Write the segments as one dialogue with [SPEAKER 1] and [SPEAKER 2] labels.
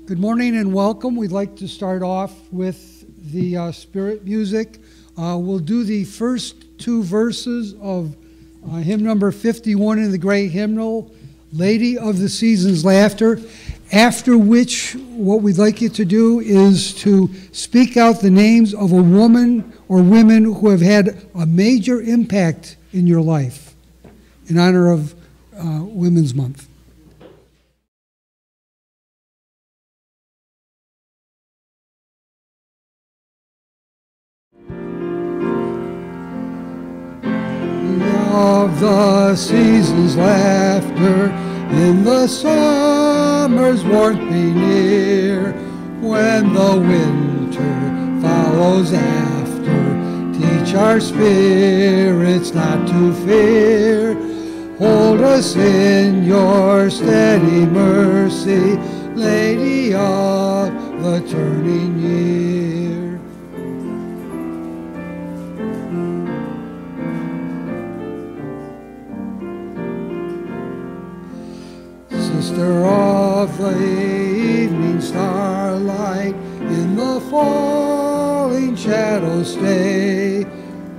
[SPEAKER 1] Good morning and welcome. We'd like to start off with the spirit music. We'll do the first two verses of hymn number 51 in the Great Hymnal, Lady of the Season's Laughter, after which what we'd like you to do is to speak out the names of a woman or women who have had a major impact in your life in honor of Women's Month. Of the season's laughter, in the summer's warmth be near, when the winter follows after, teach our spirits not to fear. Hold us in your steady mercy, Lady of the turning year. Sister of the evening starlight, in the falling shadows stay,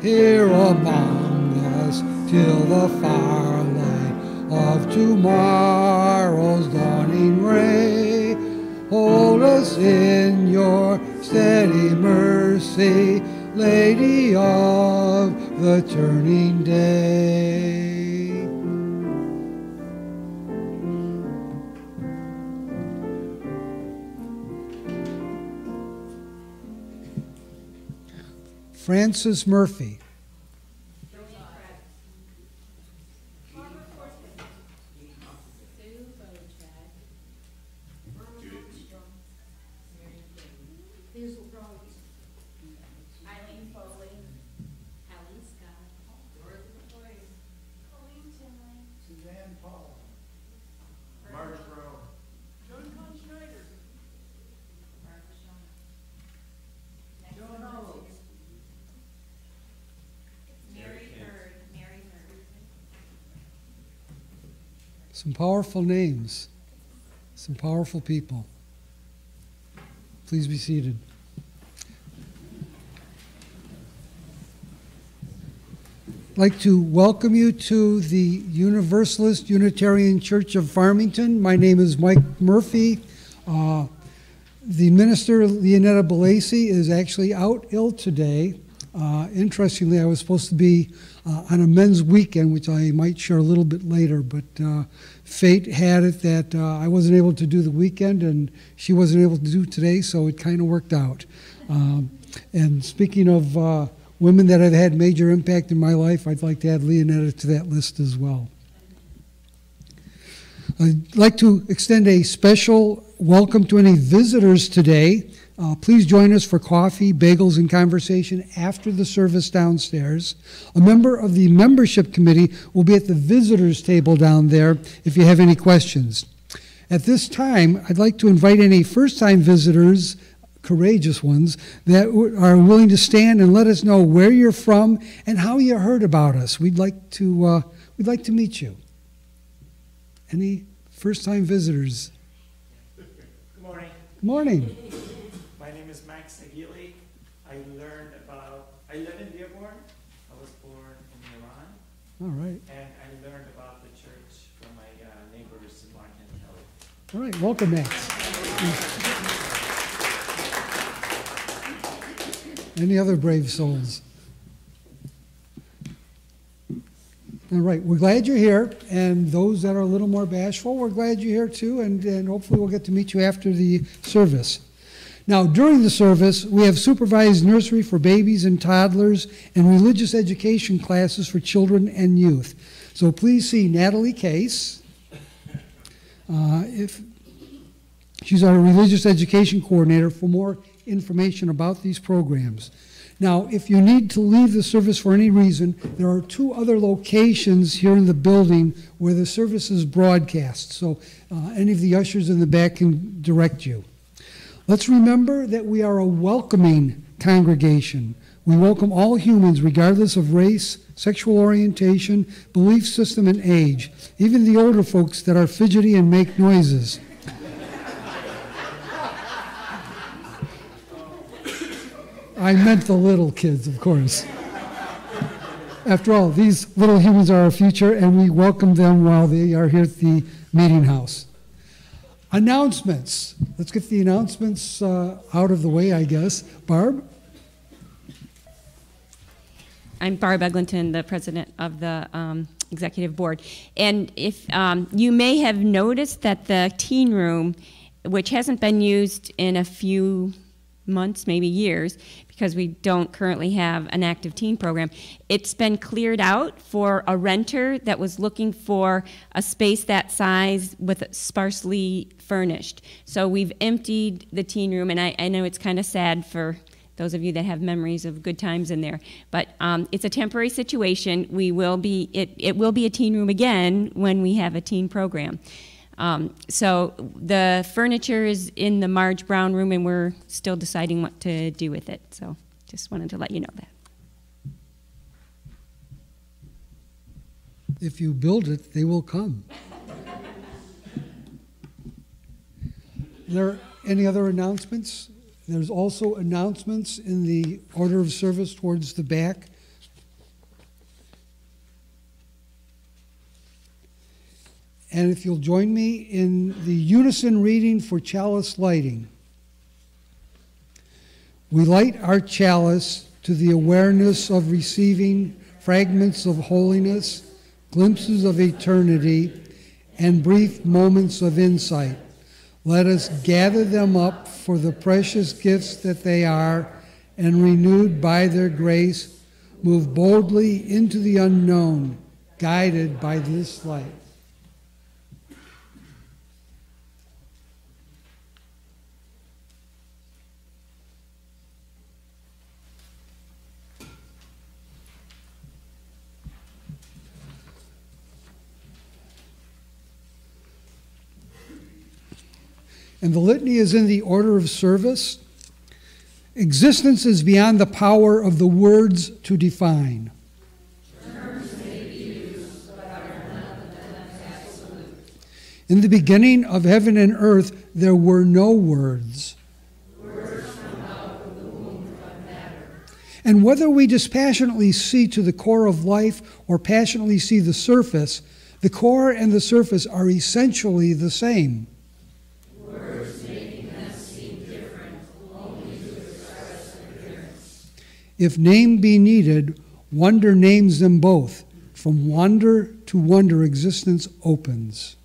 [SPEAKER 1] here among us till the firelight of tomorrow's dawning ray. Hold us in your steady mercy, Lady of the turning day. Francis Murphy. Some powerful names, some powerful people. Please be seated. I'd like to welcome you to the Universalist Unitarian Church of Farmington. My name is Mike Murphy. The minister, Leonetta and Hannah Donnigan, is actually out ill today. Interestingly, I was supposed to be on a men's weekend, which I might share a little bit later, but fate had it that I wasn't able to do the weekend and she wasn't able to do today, so it kind of worked out. And speaking of women that have had major impact in my life, I'd like to add Leonetta to that list as well. I'd like to extend a special welcome to any visitors today. Please join us for coffee, bagels, and conversation after the service downstairs. A member of the membership committee will be at the visitors table down there if you have any questions. At this time, I'd like to invite any first-time visitors, courageous ones, that are willing to stand and let us know where you're from and how you heard about us. We'd like to meet you. Any first-time visitors?
[SPEAKER 2] Good morning.
[SPEAKER 1] Good morning.
[SPEAKER 2] I live in Dearborn. I was born in Iran.
[SPEAKER 1] All right.
[SPEAKER 2] And I learned about the church from my neighbors, Mark and Kelly.
[SPEAKER 1] All right. Welcome, Max. Any other brave souls? All right. We're glad you're here. And those that are a little more bashful, we're glad you're here too. And hopefully we'll get to meet you after the service. Now, during the service, we have supervised nursery for babies and toddlers and religious education classes for children and youth. So please see Natalie Case. If she's our religious education coordinator for more information about these programs. Now, if you need to leave the service for any reason, there are two other locations here in the building where the service is broadcast. So any of the ushers in the back can direct you. Let's remember that we are a welcoming congregation. We welcome all humans regardless of race, sexual orientation, belief system, and age, even the older folks that are fidgety and make noises. I meant the little kids, of course. After all, these little humans are our future, and we welcome them while they are here at the meeting house. Announcements. Let's get the announcements out of the way, I guess. Barb?
[SPEAKER 3] I'm Barb Eglinton, the president of the executive board. And if you may have noticed that the teen room, which hasn't been used in a few months, maybe years, because we don't currently have an active teen program, it's been cleared out for a renter that was looking for a space that size with sparsely furnished. So we've emptied the teen room, and I know it's kind of sad for those of you that have memories of good times in there. But it's a temporary situation. It will be a teen room again when we have a teen program. So the furniture is in the Marge Brown room, and we're still deciding what to do with it. So just wanted to let you know that.
[SPEAKER 1] If you build it, they will come. Are there any other announcements? There's also announcements in the order of service towards the back. And if you'll join me in the unison reading for chalice lighting. We light our chalice to the awareness of receiving fragments of holiness, glimpses of eternity, and brief moments of insight. Let us gather them up for the precious gifts that they are, and renewed by their grace, move boldly into the unknown, guided by this light. And the litany is in the order of service. Existence is beyond the power of the words to define.
[SPEAKER 4] Terms may be used, but are none of them absolute.
[SPEAKER 1] In the beginning of heaven and earth, there were no words.
[SPEAKER 4] Words come out of the womb of matter.
[SPEAKER 1] And whether we dispassionately see to the core of life or passionately see the surface, the core and the surface are essentially the same. If name be needed, wonder names them both. From wonder to wonder, existence opens.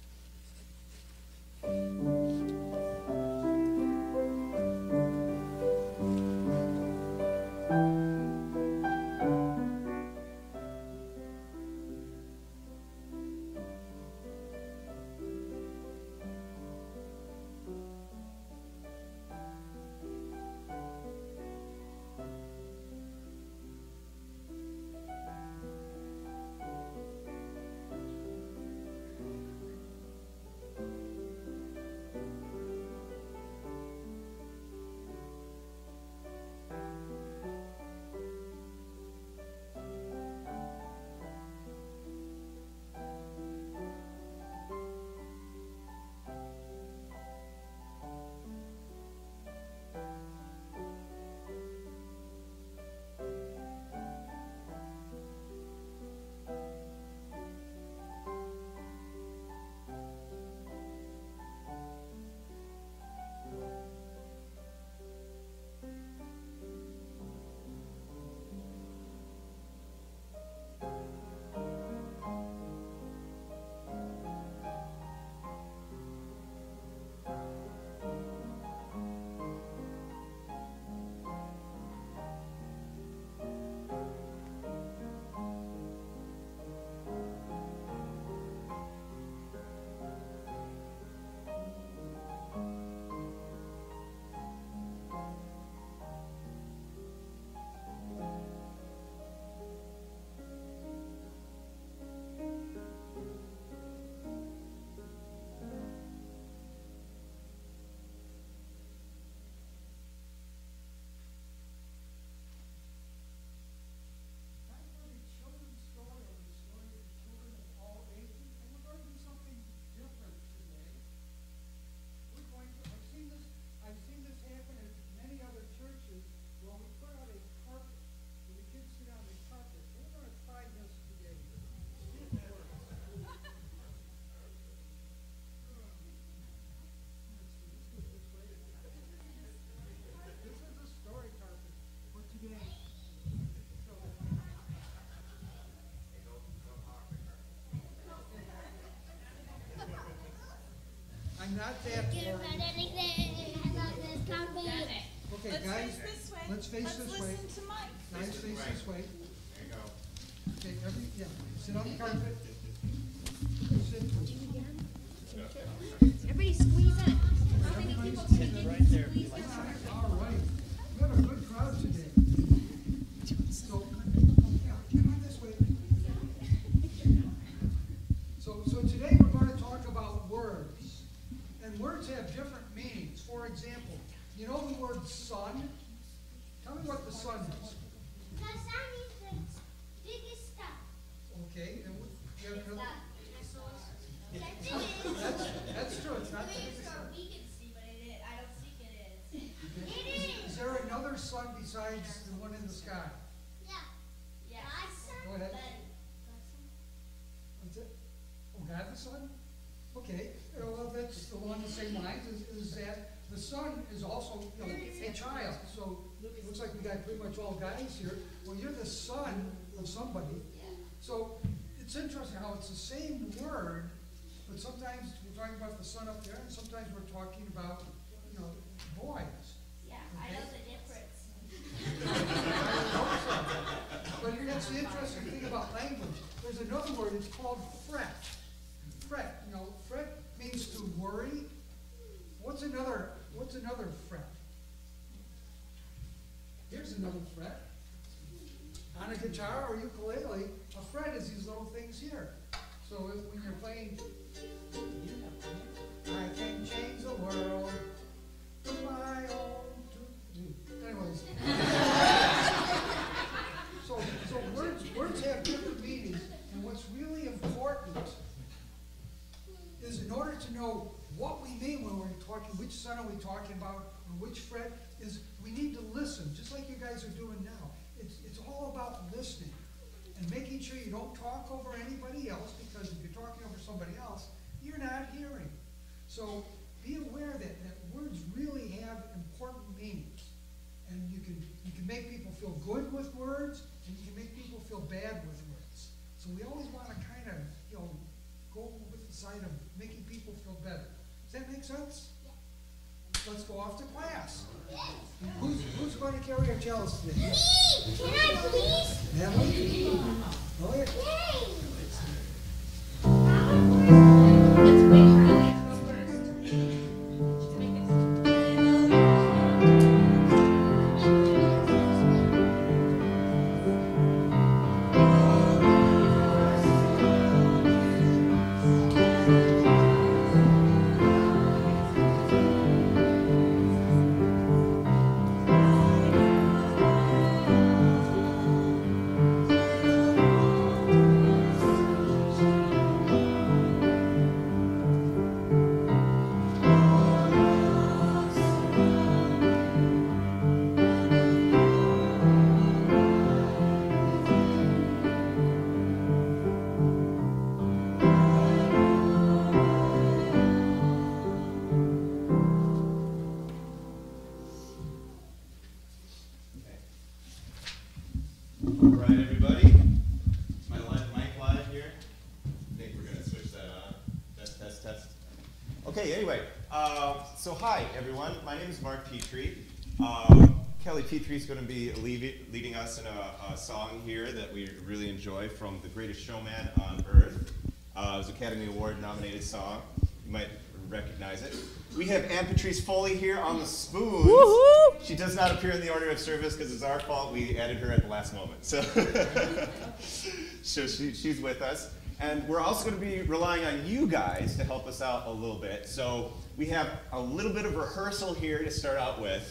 [SPEAKER 1] I'm not that boring. Okay, guys, let's face this way. Guys, face this way.
[SPEAKER 5] There you go.
[SPEAKER 1] Okay, sit on the carpet. Sit.
[SPEAKER 4] Everybody squeeze in. How many people can get
[SPEAKER 2] Right there.
[SPEAKER 4] squeeze in?
[SPEAKER 1] All right, we got a good crowd today. So, come on this way. So today we're going to talk about words. And words have different meanings. For example, you know the word sun? Tell me what the sun is.
[SPEAKER 6] The sun is the biggest star.
[SPEAKER 1] Okay, and you have another.
[SPEAKER 6] That's
[SPEAKER 1] That's true, it's not the biggest sun.
[SPEAKER 6] we can see, but I don't think it is.
[SPEAKER 1] Is there another sun besides the one in the sky?
[SPEAKER 6] Yeah. God's sun?
[SPEAKER 1] Go ahead. What's it? Oh, God the sun? Okay, well, that's along the same lines, is that the sun is also, a child. So it looks like we got pretty much all guys here. Well, you're the son of somebody. So it's interesting how it's the same word, but sometimes we're talking about the sun up there, and sometimes we're talking about, boys.
[SPEAKER 6] Yeah, I know the difference.
[SPEAKER 1] But that's the interesting thing about language. There's another word, it's called fret. Fret, fret means to worry. What's another fret? Here's another fret. On a guitar or ukulele, a fret is these little things here. So when you're playing, I can change the world to my own. Anyways. So words have different meanings, and what's really important is in order to know what we mean when we're talking, which sun are we talking about, or which fret, is we need to listen, just like you guys are doing now. It's all about listening and making sure you don't talk over anybody else, because if you're talking over somebody else, you're not hearing. So be aware that words really have important meanings. And you can make people feel good with words, and you can make people feel bad with words. So we always want to kind of, go with the side of making people feel better. Does that make sense? Yeah. Let's go off to class.
[SPEAKER 6] Yes.
[SPEAKER 1] Who's going to carry our chalice today?
[SPEAKER 6] Me! Can I please?
[SPEAKER 1] Natalie? Oh, yeah.
[SPEAKER 6] Yay!
[SPEAKER 5] Okay, anyway, so hi everyone, my name is Mark Petrie. Kelly Petrie is going to be leading us in a song here that we really enjoy from The Greatest Showman on Earth. It was an Academy Award nominated song. You might recognize it. We have Ann Patrice Foley here on the spoons.
[SPEAKER 3] Woo-hoo!
[SPEAKER 5] She does not appear in the order of service because it's our fault. We added her at the last moment. So, she's with us. And we're also going to be relying on you guys to help us out a little bit. So we have a little bit of rehearsal here to start out with.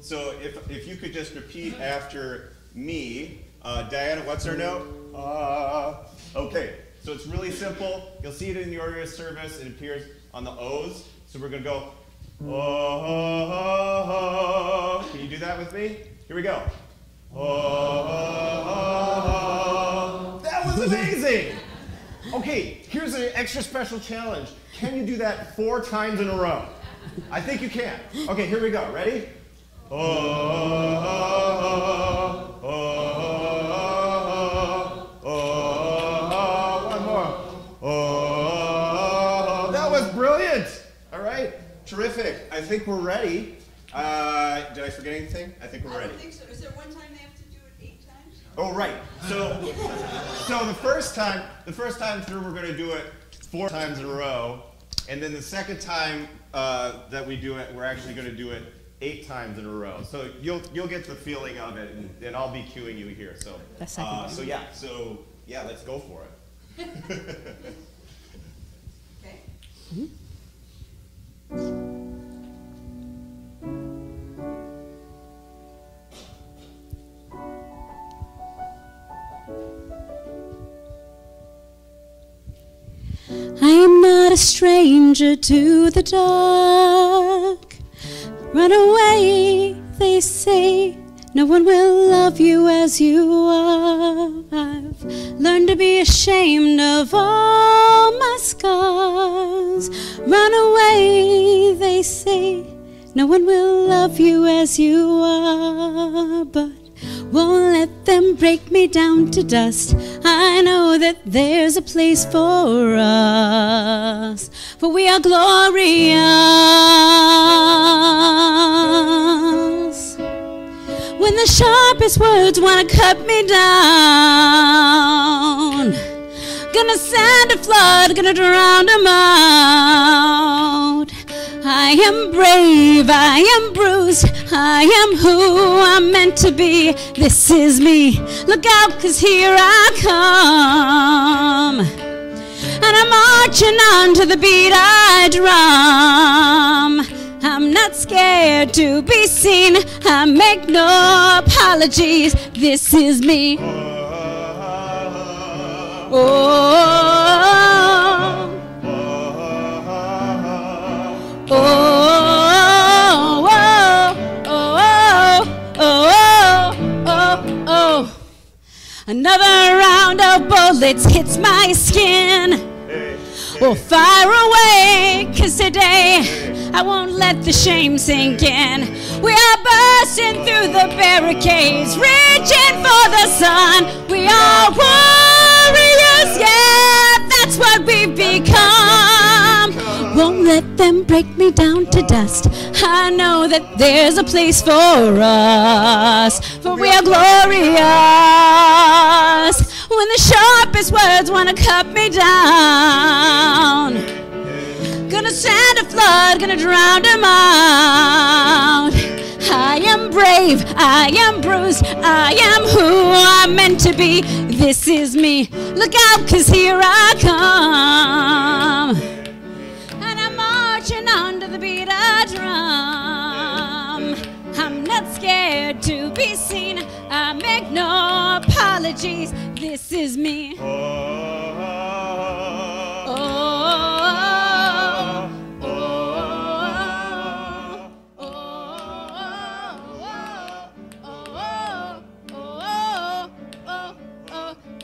[SPEAKER 5] So if you could just repeat after me. Diana, what's our note? Okay, so it's really simple. You'll see it in the order of service. It appears on the O's. So we're going to go, oh. Can you do that with me? Here we go. Oh. That was amazing! Okay, here's an extra special challenge. Can you do that 4 times in a row? I think you can. Okay, here we go. Ready? One more. That was Brilliant. All right. Terrific. I think we're ready. Did I forget anything? I think we're ready.
[SPEAKER 7] I don't think so. Is there one time they have to do it 8 times?
[SPEAKER 5] Oh, right. So the first time through, we're going to do it 4 times in a row, and then the second time that we do it, we're actually going to do it 8 times in a row. So you'll get the feeling of it, and I'll be cueing you here. So yeah, let's go for it.
[SPEAKER 7] Okay.
[SPEAKER 8] I am not a stranger to the dark. Run away, they say. No one will love you as you are. I've learned to be ashamed of all my scars. Run away, they say. No one will love you as you are, but won't let them break me down to dust. I know that there's a place for us, for we are glorious. When the sharpest words want to cut me down, gonna send a flood, gonna drown them out. I am brave, I am bruised, I am who I'm meant to be. This is me, look out, 'cause here I come. And I'm marching on to the beat I drum. I'm not scared to be seen, I make no apologies. This is me. Another round of bullets hits my skin. Well, fire away, 'cause today I won't let the shame sink in. We are bursting through the barricades, reaching for the sun. We are warriors, yeah, that's what we've become. Won't let them break me down to dust. I know that there's a place for us, for we are glorious. When the sharpest words want to cut me down, gonna send a flood, gonna drown them out. I am brave, I am bruised, I am who I'm meant to be. This is me, look out, 'cause here I come. And I'm marching on to the beat I drum. I'm not scared to be seen, I make no apologies. This is me.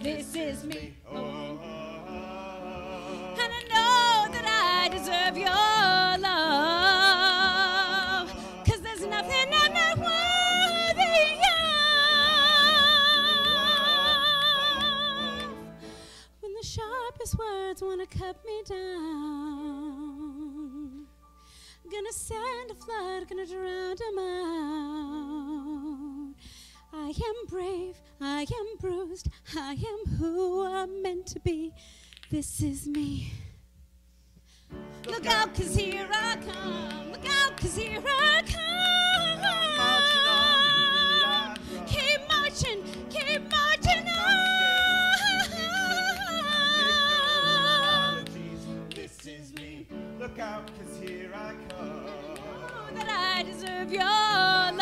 [SPEAKER 8] This is me. And I know that I deserve your love, 'cause there's nothing I'm not worthy of. When the sharpest words want to cut me down, gonna send a flood, gonna drown them out. I am brave, I am bruised, I am who I'm meant to be. This is me. Look out, 'cause here I come. Look out, 'cause here I come. Keep marching on.
[SPEAKER 5] This is me. Look out, 'cause here I come.
[SPEAKER 8] Know that I deserve your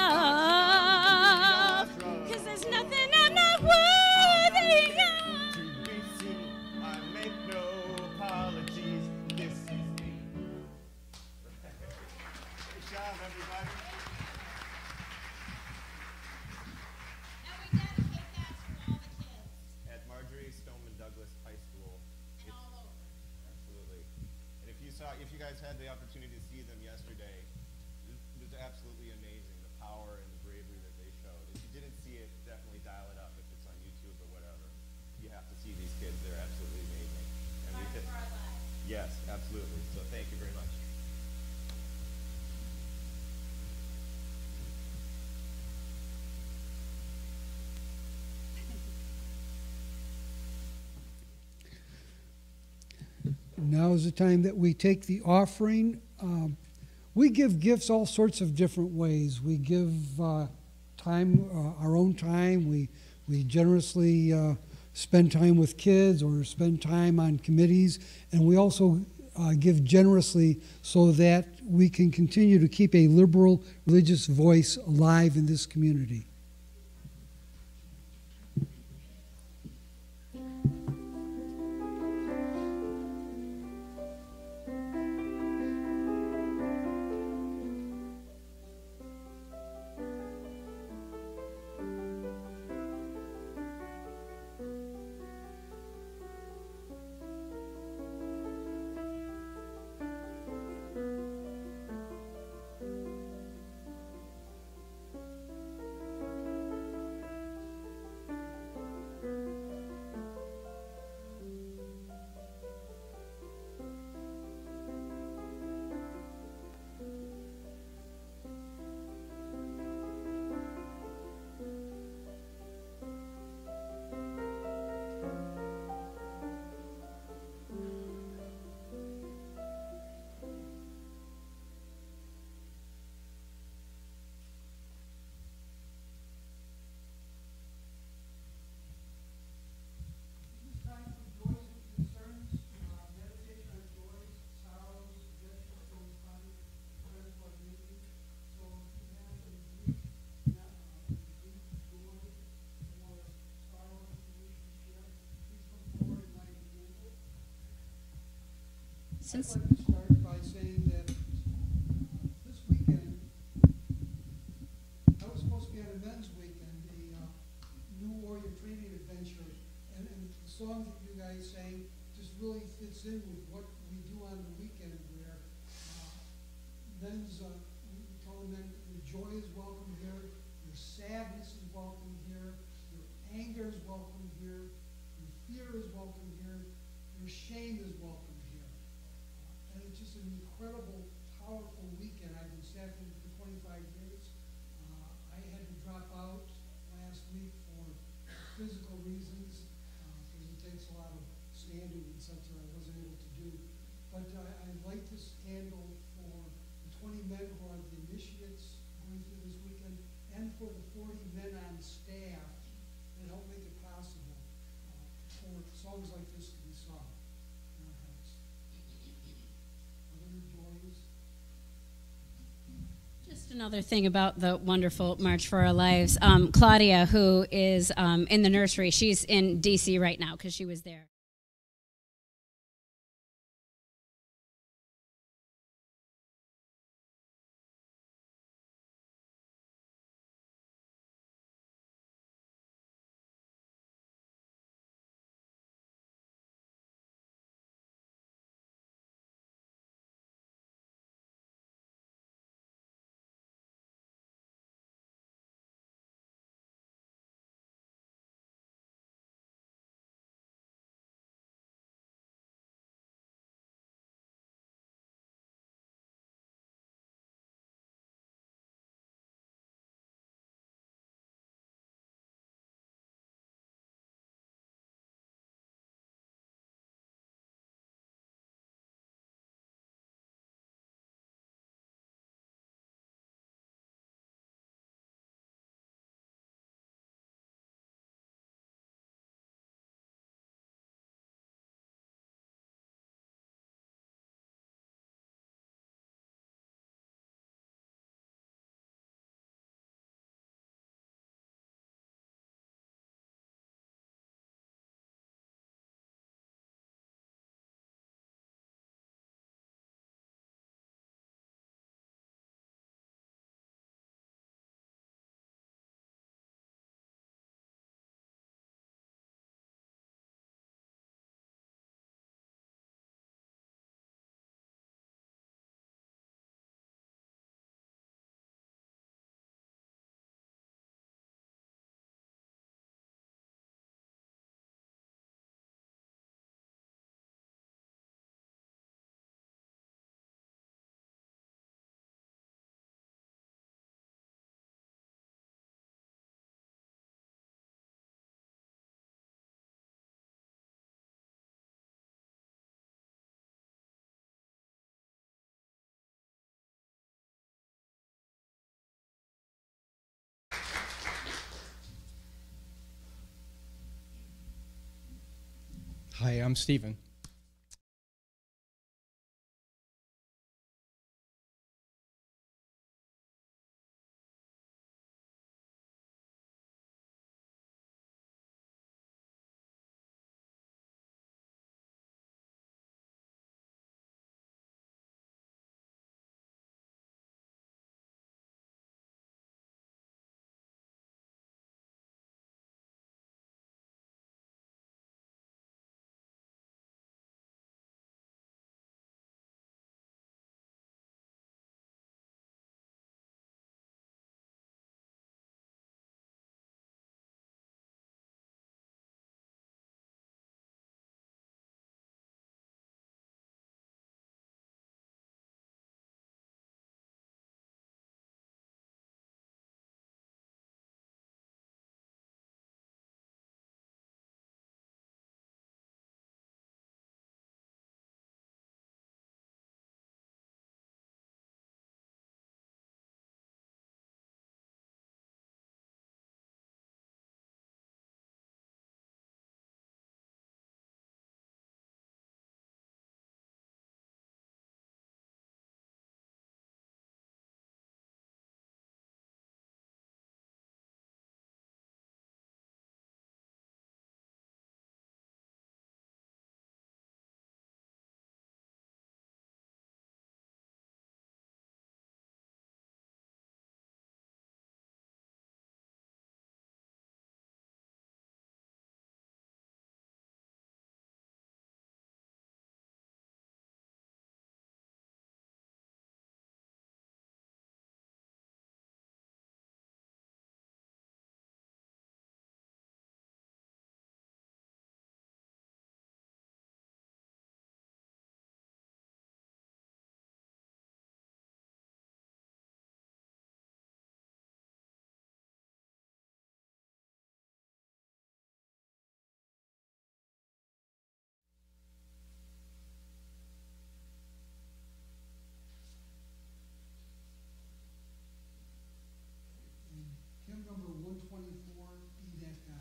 [SPEAKER 8] love, 'cause there's nothing I'm not worthy of.
[SPEAKER 5] To be seen, I make no apologies. This is me. Good job, everybody.
[SPEAKER 6] And we dedicate that to all the kids
[SPEAKER 5] At Marjorie Stoneman Douglas High School.
[SPEAKER 6] and all over.
[SPEAKER 5] Absolutely. And if you guys had the opportunity to see them yesterday, it was absolutely amazing, the power and the bravery that they showed. If you didn't see it, definitely dial it up if it's on YouTube or whatever. You have to see these kids, they're absolutely amazing. And we
[SPEAKER 6] Fighting
[SPEAKER 5] could,
[SPEAKER 6] for our lives.
[SPEAKER 5] Yes, absolutely. So thank you very much.
[SPEAKER 1] Now is the time that we take the offering. We give gifts all sorts of different ways. We give time, our own time. We generously spend time with kids or spend time on committees. And we also give generously so that we can continue to keep a liberal religious voice alive in this community. I'd like to start by saying that this weekend, I was supposed to be on a men's weekend, a new warrior training adventure, and the song that you guys sang just really fits in with what we do on the weekend, where men's, we tell the men, your joy is welcome here, your sadness is welcome here, your anger is welcome here, your fear is welcome here, your shame is welcome here. And it's just an incredible, powerful weekend. I've been staffing for 25 years. I had to drop out last week for physical reasons, because it takes a lot of standing and such that I wasn't able to do. But I'd like this handle for the 20 men who are the initiates going through this weekend, and for the 40 men on staff that help make it possible for songs like this to be sung in our hearts.
[SPEAKER 8] Just another thing about the wonderful March for Our Lives. Claudia, who is in the nursery, she's in D.C. right now because she was there.
[SPEAKER 9] Hi, I'm Stephen.
[SPEAKER 1] Hymn number 124, Be That God.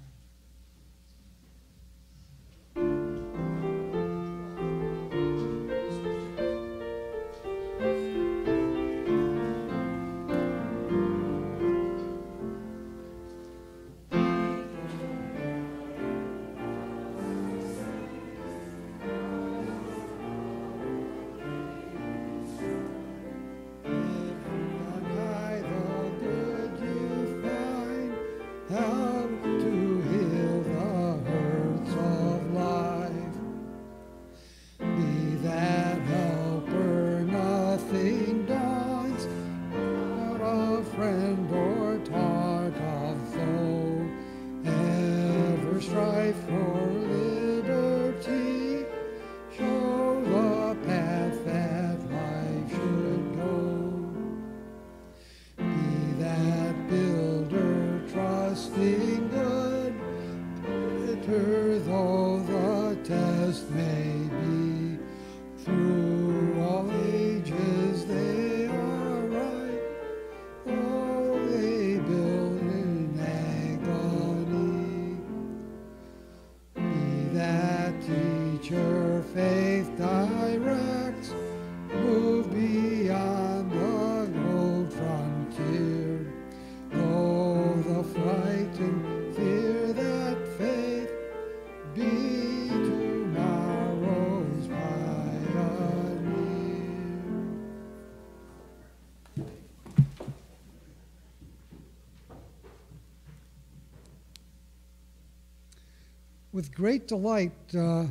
[SPEAKER 1] With great delight, our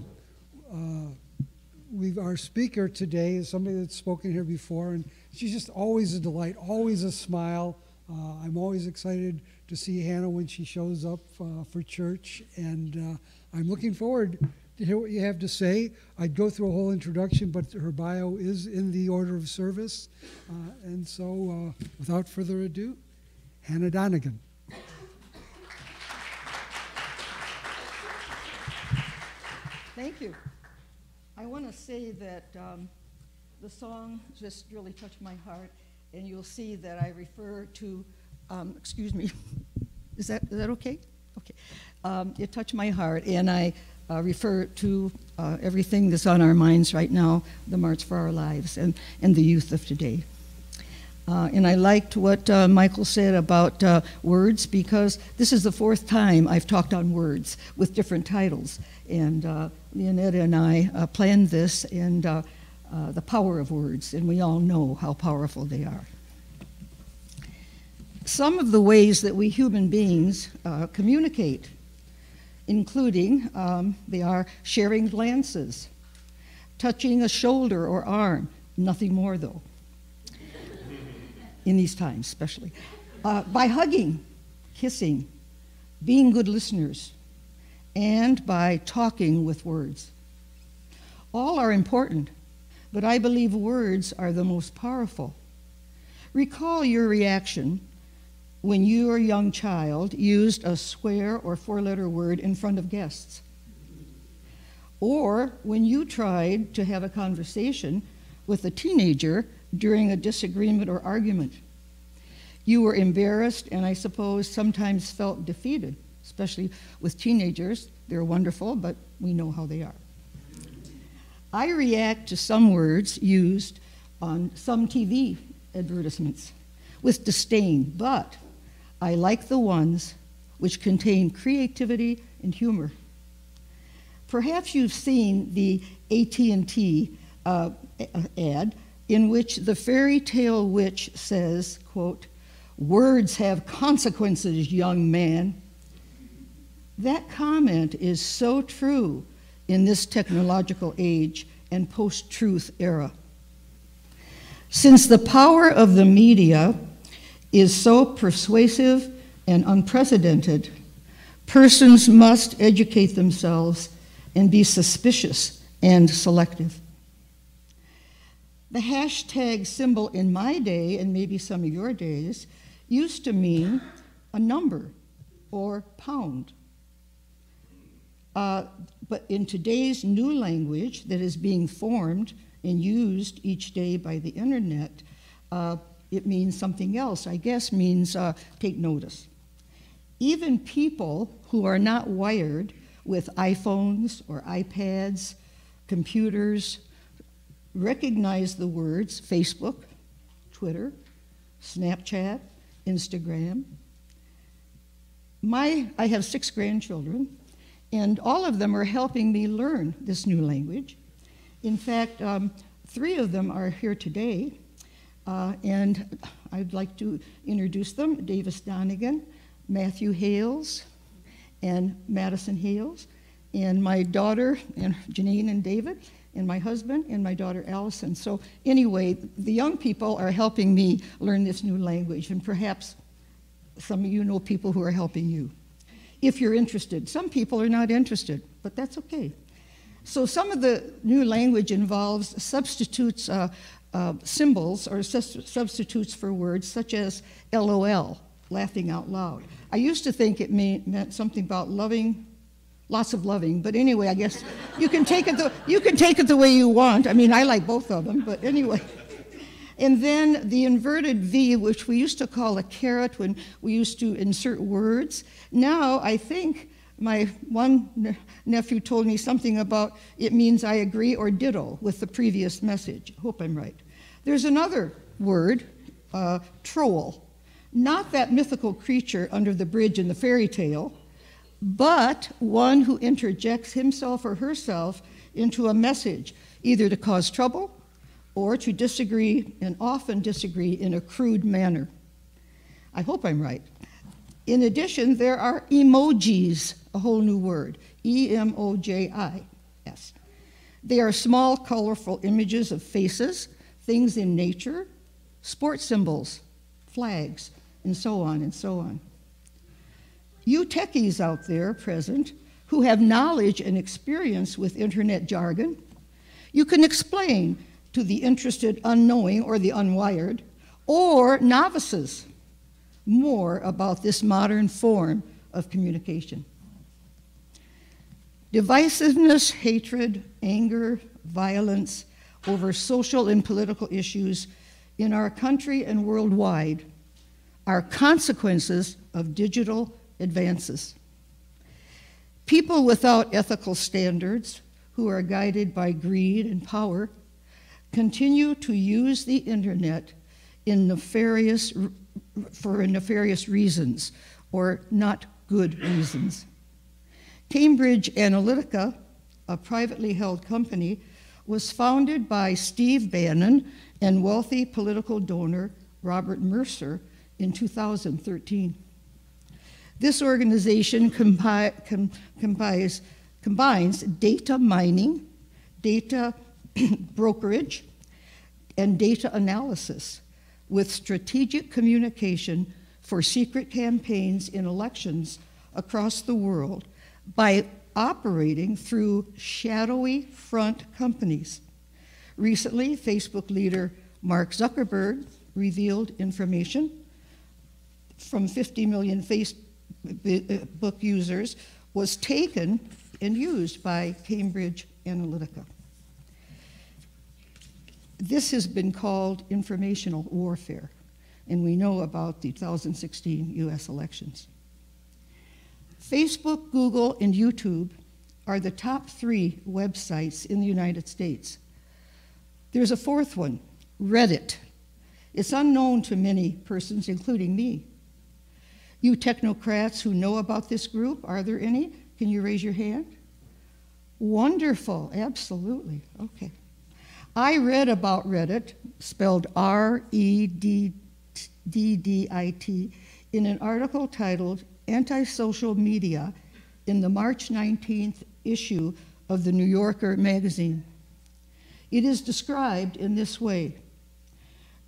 [SPEAKER 1] speaker today is somebody that's spoken here before, and she's just always a delight, always a smile. I'm always excited to see Hannah when she shows up for church, and I'm looking forward to hear what you have to say. I'd go through a whole introduction, but her bio is in the order of service. And so, without further ado, Hannah Donnigan.
[SPEAKER 10] Thank you. I want to say that the song just really touched my heart, and you'll see that I refer to, excuse me, is that okay? Okay. It touched my heart, and I refer to everything that's on our minds right now, the March for Our Lives, and the youth of today. And I liked what Michael said about words, because this is the 4th time I've talked on words with different titles. And Leonetta and I planned this, and the power of words, and we all know how powerful they are. Some of the ways that we human beings communicate, including they are sharing glances, touching a shoulder or arm, nothing more though, in these times especially, by hugging, kissing, being good listeners, and by talking with words. All are important, but I believe words are the most powerful. Recall your reaction when your young child used a swear or 4-letter word in front of guests, or when you tried to have a conversation with a teenager during a disagreement or argument. You were embarrassed and I suppose sometimes felt defeated, especially with teenagers. They're wonderful, but we know how they are. I react to some words used on some TV advertisements with disdain, but I like the ones which contain creativity and humor. Perhaps you've seen the AT&T ad in which the fairy tale witch says, quote, "Words have consequences, young man." That comment is so true in this technological age and post-truth era. Since the power of the media is so persuasive and unprecedented, persons must educate themselves and be suspicious and selective. The hashtag symbol in my day, and maybe some of your days, used to mean a number or pound. But in today's new language that is being formed and used each day by the internet, it means something else. I guess means take notice. Even people who are not wired with iPhones or iPads, computers, recognize the words Facebook, Twitter, Snapchat, Instagram. I have 6 grandchildren, and all of them are helping me learn this new language. In fact, 3 of them are here today, and I'd like to introduce them: Davis Donnigan, Matthew Hales, and Madison Hales, and my daughter, and Janine and David, and my husband, and my daughter Allison. So anyway, the young people are helping me learn this new language, and perhaps some of you know people who are helping you, if you're interested. Some people are not interested, but that's okay. So some of the new language involves substitutes, symbols or substitutes for words such as LOL, laughing out loud. I used to think it meant something about loving, lots of loving, but anyway, I guess you can take it the way you want. I mean, I like both of them, but anyway. And then the inverted V, which we used to call a caret when we used to insert words. Now, I think my one nephew told me something about it means I agree or ditto with the previous message. Hope I'm right. There's another word, troll. Not that mythical creature under the bridge in the fairy tale, but one who interjects himself or herself into a message, either to cause trouble or to disagree, and often disagree in a crude manner. I hope I'm right. In addition, there are emojis, a whole new word, E-M-O-J-I-S. They are small, colorful images of faces, things in nature, sports symbols, flags, and so on and so on. You techies out there present who have knowledge and experience with internet jargon, you can explain to the interested unknowing or the unwired, or novices, more about this modern form of communication. Divisiveness, hatred, anger, violence over social and political issues in our country and worldwide are consequences of digital advances. People without ethical standards, who are guided by greed and power, continue to use the internet for nefarious reasons, or not good reasons. Cambridge Analytica, a privately held company, was founded by Steve Bannon and wealthy political donor Robert Mercer in 2013. This organization combines data mining, data brokerage, and data analysis with strategic communication for secret campaigns in elections across the world by operating through shadowy front companies. Recently, Facebook leader Mark Zuckerberg revealed information from 50 million Facebook users was taken and used by Cambridge Analytica. This has been called informational warfare, and we know about the 2016 US elections. Facebook, Google, and YouTube are the top 3 websites in the United States. There's a 4th one, Reddit. It's unknown to many persons, including me. You technocrats who know about this group, are there any? Can you raise your hand? Wonderful, absolutely, okay. I read about Reddit, spelled R-E-D-D-I-T, in an article titled Anti-Social Media in the March 19th issue of the New Yorker magazine. It is described in this way.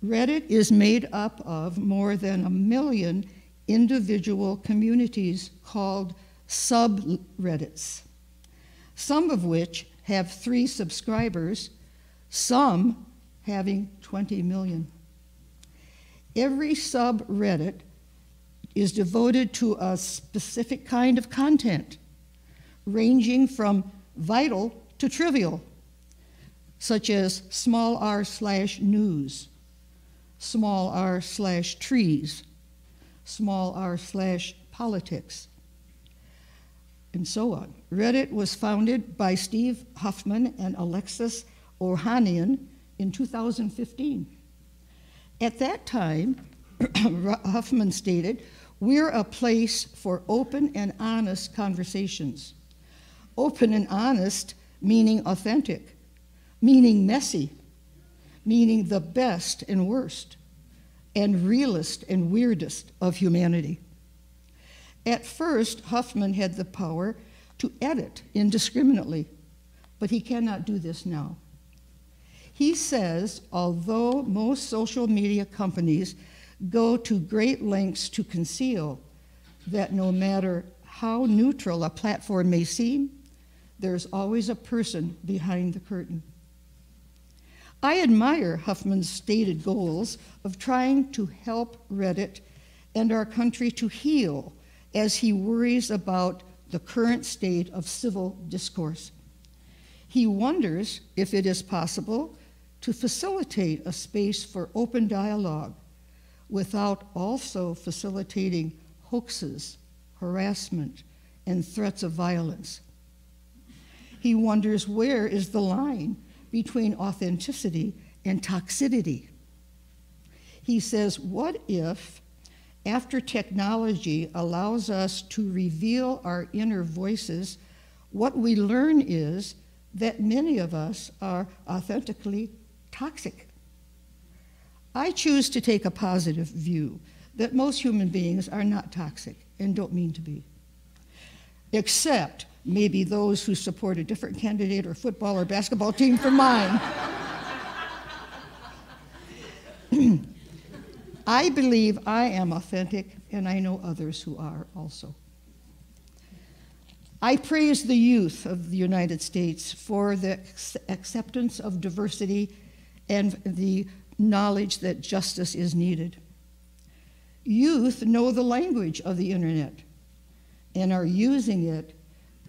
[SPEAKER 10] Reddit is made up of more than 1 million individual communities called subreddits, some of which have 3 subscribers, some having 20 million. Every subreddit is devoted to a specific kind of content, ranging from vital to trivial, such as small r/news, small r/trees, small r/politics, and so on. Reddit was founded by Steve Huffman and Alexis Ohanian in 2015. At that time, Huffman stated, "We're a place for open and honest conversations." Open and honest meaning authentic, meaning messy, meaning the best and worst, and realest and weirdest of humanity. At first, Huffman had the power to edit indiscriminately, but he cannot do this now. He says, although most social media companies go to great lengths to conceal that no matter how neutral a platform may seem, there's always a person behind the curtain. I admire Huffman's stated goals of trying to help Reddit and our country to heal as he worries about the current state of civil discourse. He wonders if it is possible to facilitate a space for open dialogue without also facilitating hoaxes, harassment, and threats of violence. He wonders where is the line between authenticity and toxicity. He says, what if, after technology allows us to reveal our inner voices, what we learn is that many of us are authentically toxic? I choose to take a positive view that most human beings are not toxic and don't mean to be, except maybe those who support a different candidate or football or basketball team from mine. I believe I am authentic, and I know others who are also. I praise the youth of the United States for the acceptance of diversity and the knowledge that justice is needed. Youth know the language of the internet and are using it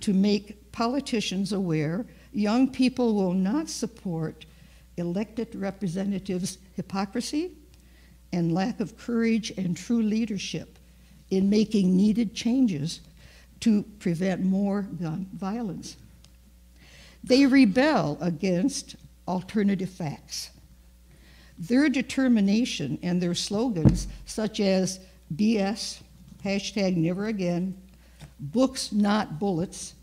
[SPEAKER 10] to make politicians aware young people will not support elected representatives' hypocrisy and lack of courage and true leadership in making needed changes to prevent more gun violence. They rebel against alternative facts. Their determination and their slogans, such as BS, hashtag never again, books not bullets,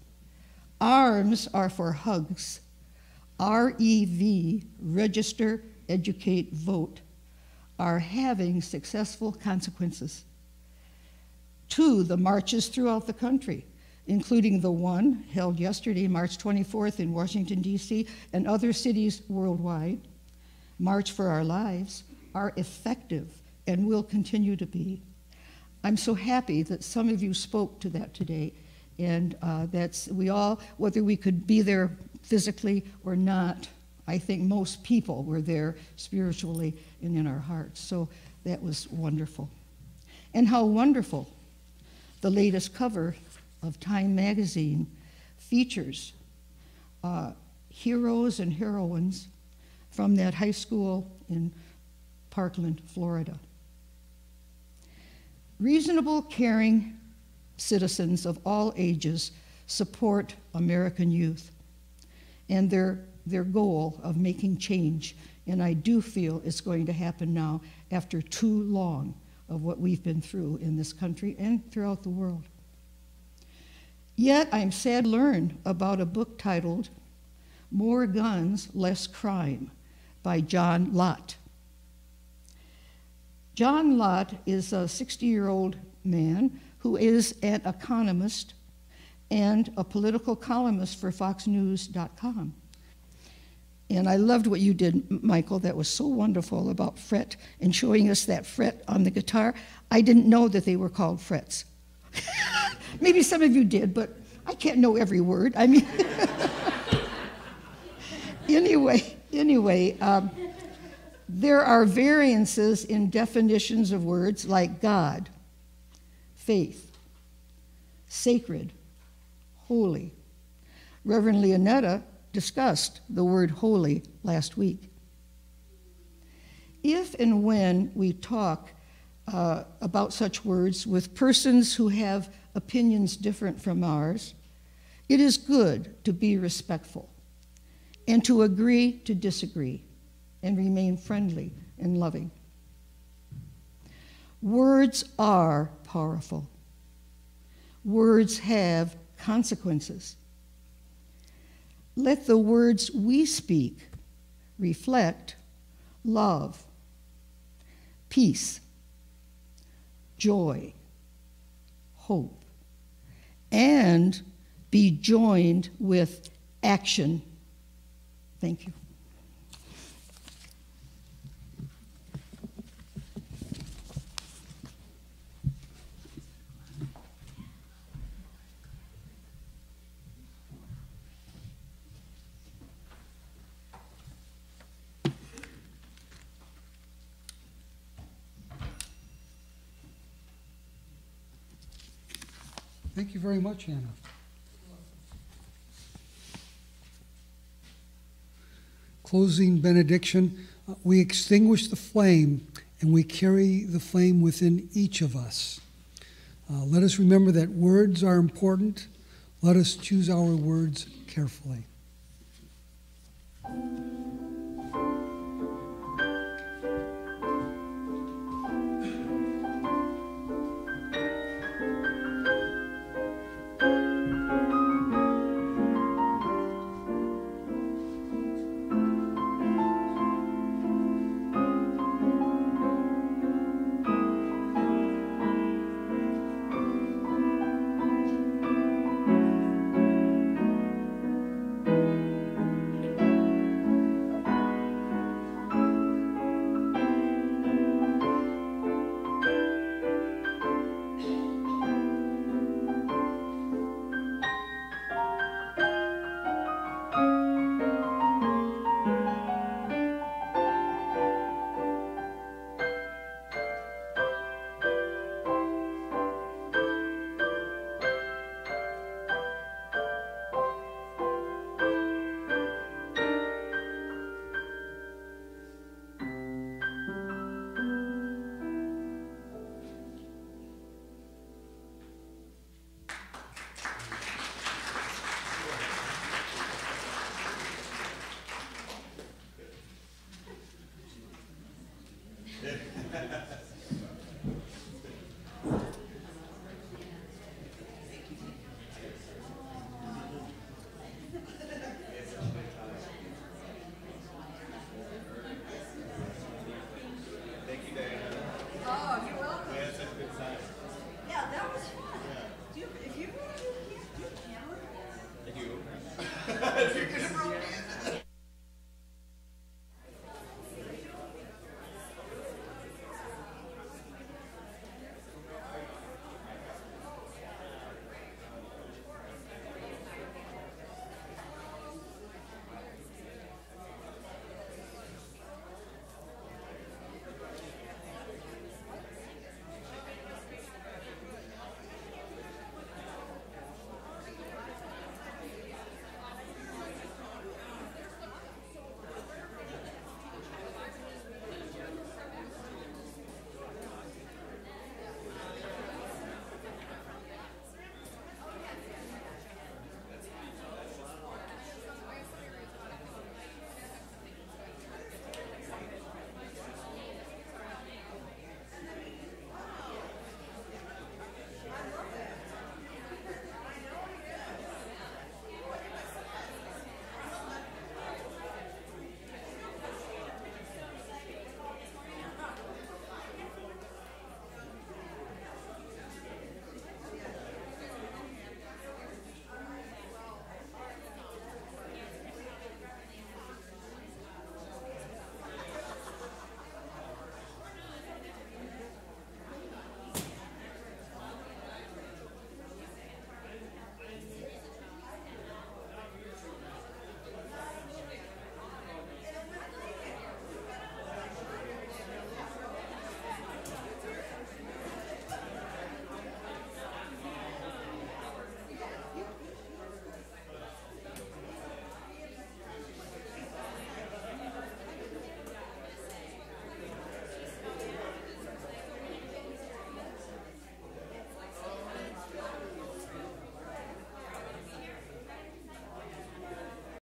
[SPEAKER 10] arms are for hugs, REV, register, educate, vote, are having successful consequences. 2, the marches throughout the country, including the one held yesterday, March 24th in Washington, D.C., and other cities worldwide, March for Our Lives, are effective and will continue to be. I'm so happy that some of you spoke to that today, and we all, whether we could be there physically or not, I think most people were there spiritually and in our hearts. So that was wonderful. And how wonderful the latest cover of Time magazine features heroes and heroines from that high school in Parkland, Florida. Reasonable, caring citizens of all ages support American youth and their goal of making change. And I do feel it's going to happen now after too long of what we've been through in this country and throughout the world. Yet I'm sad to learn about a book titled More Guns, Less Crime by John Lott. John Lott is a 60-year-old man who is an economist and a political columnist for FoxNews.com. And I loved what you did, Michael. That was so wonderful about fret and showing us that fret on the guitar. I didn't know that they were called frets. Maybe some of you did, but I can't know every word. I mean, anyway, there are variances in definitions of words like God, faith, sacred, holy. Reverend Leonetta discussed the word holy last week. If and when we talk about such words with persons who have opinions different from ours, it is good to be respectful and to agree to disagree and remain friendly and loving. Words are powerful. Words have consequences. Let the words we speak reflect love, peace, joy, hope, and be joined with action. Thank you.
[SPEAKER 1] Thank you very much, Hannah. Closing benediction. We extinguish the flame, and we carry the flame within each of us. Let us remember that words are important. Let us choose our words carefully.